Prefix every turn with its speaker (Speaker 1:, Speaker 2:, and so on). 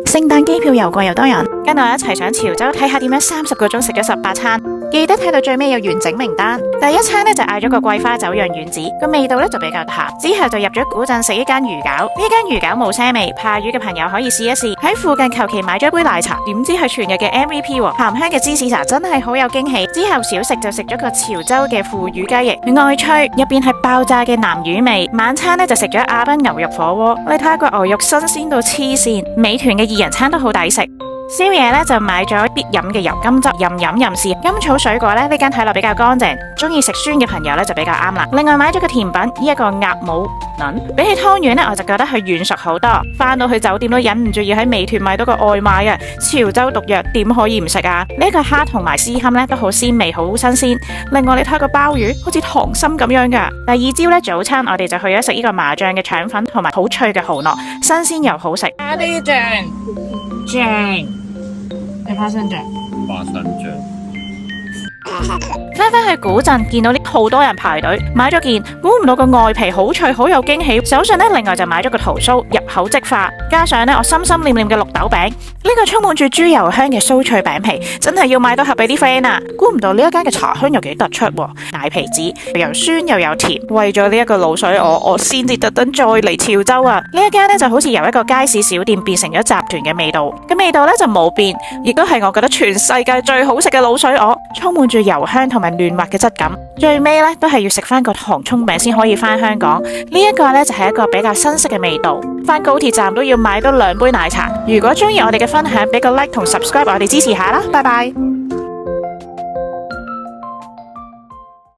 Speaker 1: 聖誕機票又貴又多人，跟我一齊上潮州睇下點樣30個鐘食咗18餐。記得睇到最尾有完整名單。第一餐呢就嗌咗個桂花酒釀丸子，個味道呢就比較淡。之後就入咗古鎮食一間魚餃，呢間魚餃冇腥味，怕魚嘅朋友可以試一試。喺附近求其買咗一杯奶茶，點知係全日嘅 MVP 喎，鹹香嘅芝士茶真係好有驚喜。之後小食就食咗個潮州嘅腐乳雞翼，外脆入邊係爆炸嘅南乳味。晚餐呢就食咗阿彬牛肉火鍋，你睇下個牛肉新鮮到黐線。美團嘅2人餐都好抵食。宵夜呢就買咗必飲嘅油甘汁，任飲任試。甘草水果呢間睇落比較乾淨，中意食酸嘅朋友呢就比較啱啦。另外買咗個甜品，呢一個鴨母撚，比起湯圓呢我就覺得佢軟熟好多。翻到去酒店都忍唔住要喺美團買到個外賣啊！潮州毒藥點可以唔食啊？呢個蝦同埋絲堪呢都好鮮味，好新鮮。另外你睇個鮑魚好似溏心咁樣噶。第二朝呢早餐我哋就去咗食呢個麻醬嘅腸粉同埋好脆嘅蠔螺，新鮮又好食。
Speaker 2: 咖喱醬醬。花生醬，
Speaker 1: 翻去古鎮見到好多人排隊，買咗件，估唔到個外皮好脆，好有驚喜。手上呢另外就買咗個桃酥，入口即化，加上呢我心心念念嘅綠豆餅，呢個充滿住豬油香嘅酥脆餅皮，真係要買多盒俾啲 friend 啊！估唔到呢一間嘅茶香又幾突出喎，大皮子又酸又有甜。為咗呢一個滷水鵝，我先至特登再嚟潮州啊！呢一間呢就好似由一個街市小店變成咗集團嘅味道，個味道呢就冇變，亦都係我覺得全世界最好食嘅滷水鵝，充滿住油香同埋嫩滑嘅質感。最尾呢都係要食翻個糖蔥餅先可以翻香港。呢一個呢就係一個比較新式嘅味道。翻高鐵站都要買多2杯奶茶。如果中意我哋嘅分享，俾個 like 同 subscribe 我哋支持下啦，拜拜。